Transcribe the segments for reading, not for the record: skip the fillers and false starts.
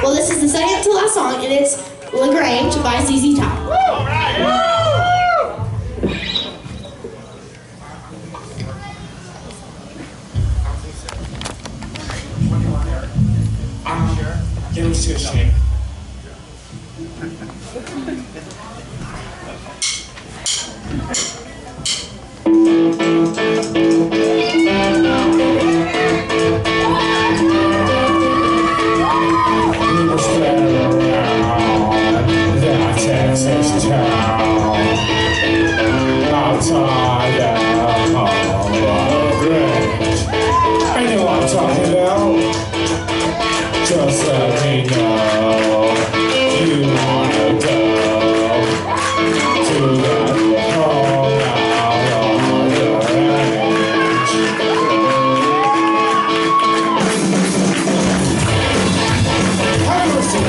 Well, this is the second to last song, and it's LaGrange by ZZ Top. Give me a shake. Texas town, outside of LaGrange. I know what I'm talking about. Just let me know you wanna go to that home out on the range. Have mercy.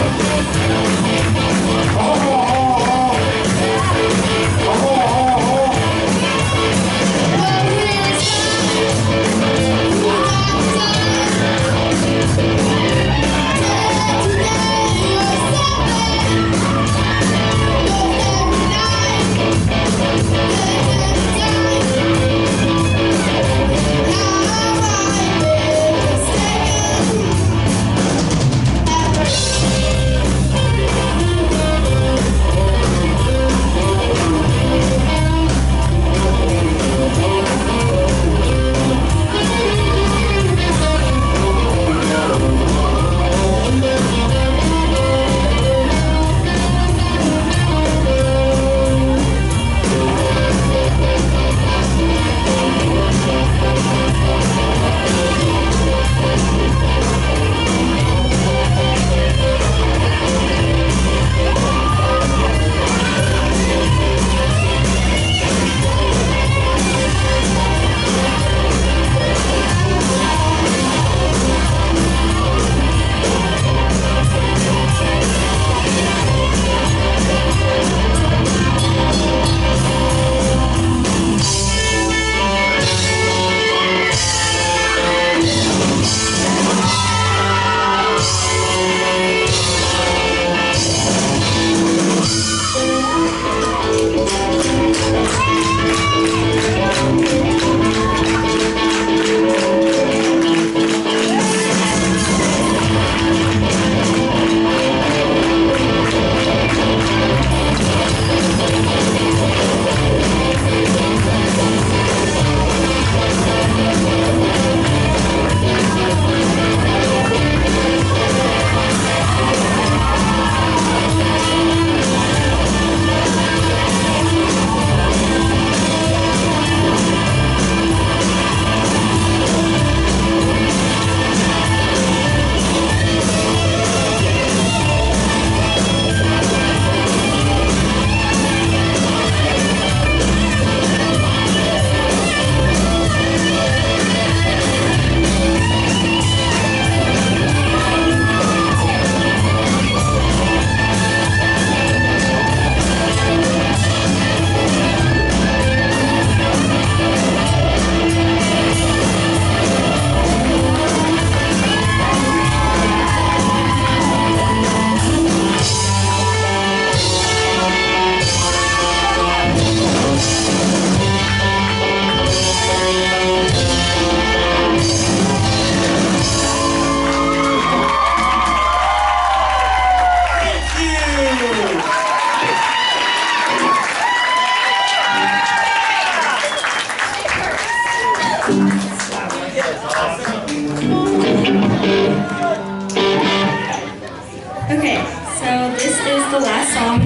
Okay, so this is the last song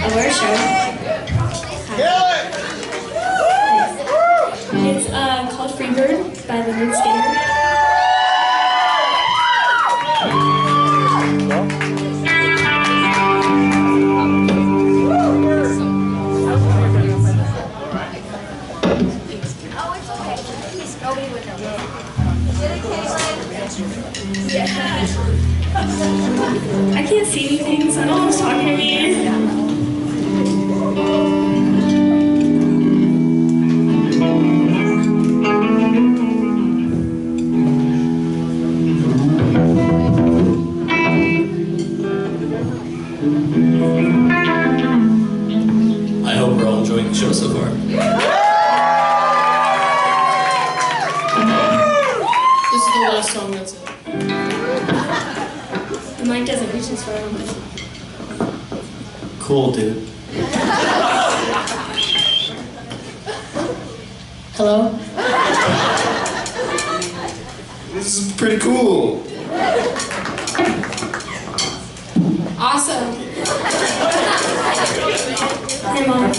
of our show. It's called Freebird by Leonard Skinner. I can't see anything, so I don't know who's talking to me. mic doesn't reach as far. Cool, dude. Hello? This is pretty cool. Awesome. Hi, Mom.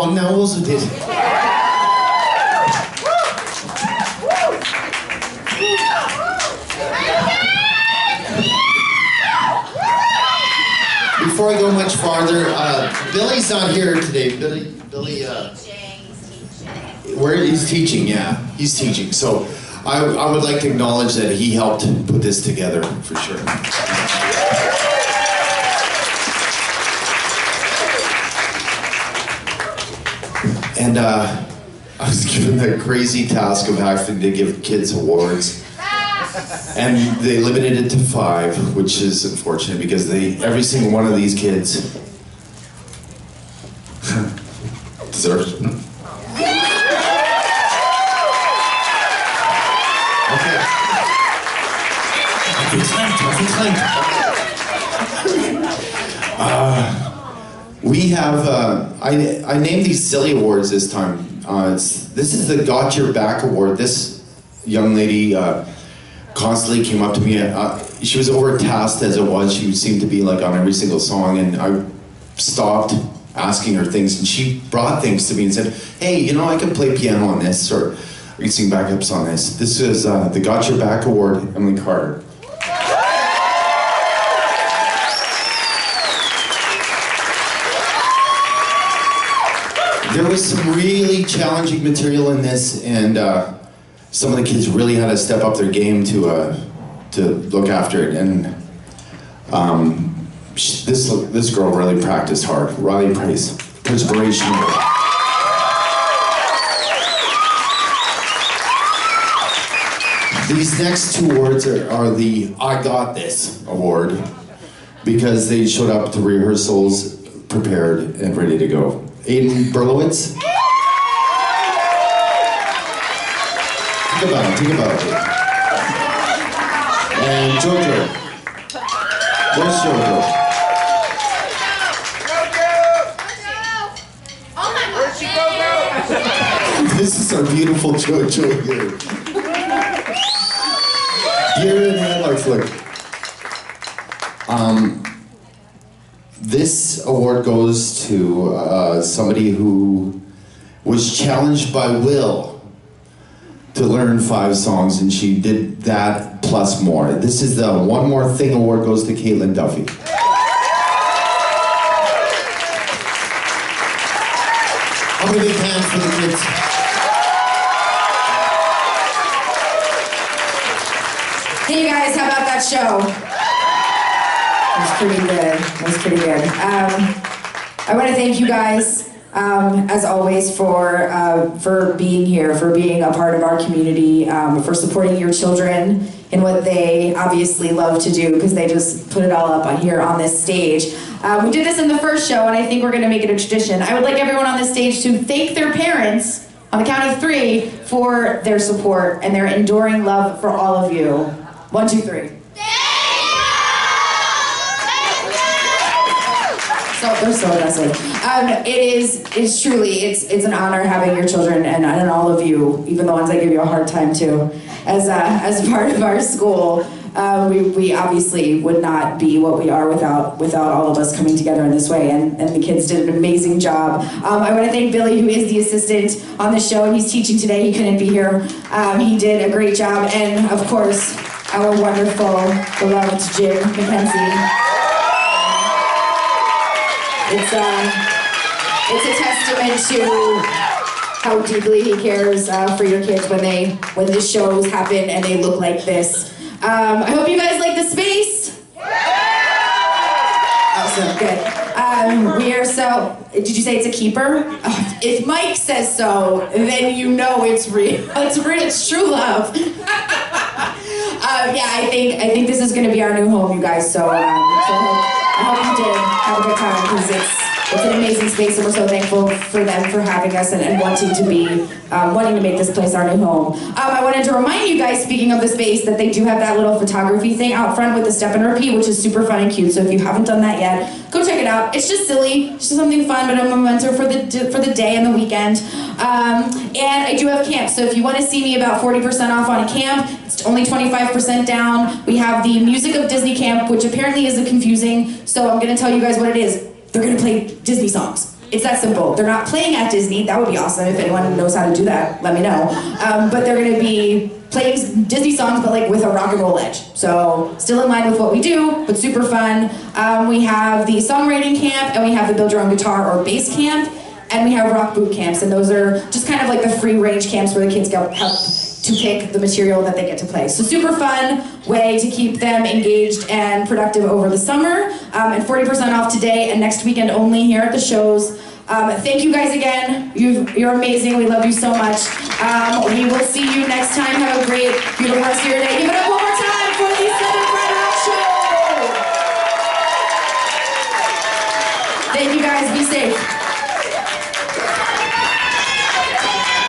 song now also did. Before I go much farther, Billy's not here today. Billy, where he's teaching, yeah, he's teaching. So I would like to acknowledge that he helped put this together for sure. And I was given the crazy task of having to give kids awards. And they limited it to 5, which is unfortunate because every single one of these kids deserves it. Okay. We have, I named these silly awards this time. This is the Got Your Back Award. This young lady constantly came up to me. She was overtasked as it was. She seemed to be like on every single song, and I stopped asking her things, and she brought things to me and said, hey, you know, I can play piano on this, or I can sing backups on this. This is the Got Your Back Award, Emily Carter. There was some really challenging material in this, and some of the kids really had to step up their game to look after it. And this girl really practiced hard. Riley Price, Perspiration. These next 2 awards are the I Got This award, because they showed up to rehearsals prepared and ready to go. Aiden Berlowitz. Think about it. And Jojo. Where's Jojo? Where'd she go? This is our beautiful Jojo here. Here in headlights, look. This award goes to somebody who was challenged by Will to learn 5 songs, and she did that plus more. This is the One More Thing award, goes to Caitlin Duffy. How many big hands for the kids? Hey you guys, how about that show? It was pretty good. It was pretty good. I want to thank you guys, as always, for being here, for being a part of our community, for supporting your children in what they obviously love to do, because they just put it all up on here on this stage. We did this in the first show, and I think we're going to make it a tradition. I would like everyone on this stage to thank their parents on the count of 3 for their support and their enduring love for all of you. 1, 2, 3. They're so aggressive. It's truly an honor having your children and all of you, even the ones I give you a hard time to, as part of our school. We obviously would not be what we are without all of us coming together in this way, and the kids did an amazing job. I want to thank Billy, who is the assistant on the show, and he's teaching today. He couldn't be here. He did a great job, and of course, our wonderful, beloved Jim McKenzie. It's a testament to how deeply he cares for your kids when the shows happen and they look like this. I hope you guys like the space. Awesome, good. We are so. Did you say it's a keeper? Oh, if Mike says so, then you know it's real. It's real. It's true love. Yeah, I think this is going to be our new home, you guys. So I hope you did have a good time, because it's an amazing space, and we're so thankful for them for having us and wanting to make this place our new home. I wanted to remind you guys, speaking of the space, that they do have that little photography thing out front with the step and repeat, which is super fun and cute. So if you haven't done that yet, go check it out. It's just silly, it's just something fun, but a memento for the day and the weekend. And I do have camp, so if you want to see me about 40% off on a camp, it's only 25% down. We have the Music of Disney camp, which apparently is confusing, so I'm going to tell you guys what it is. They're going to play Disney songs. It's that simple. They're not playing at Disney. That would be awesome. If anyone knows how to do that, let me know. But they're going to be playing Disney songs, but like with a rock and roll edge. So still in line with what we do, but super fun. We have the songwriting camp, and we have the build your own guitar or bass camp, and we have rock boot camps. And those are just kind of like the free range camps where the kids get help to pick the material that they get to play. So super fun way to keep them engaged and productive over the summer. And 40% off today and next weekend only here at the shows. Thank you guys again. You're amazing. We love you so much. We will see you next time. Have a great, beautiful rest of your day. Give it up one more time for the Southern Pride Rock Show. Thank you guys. Be safe.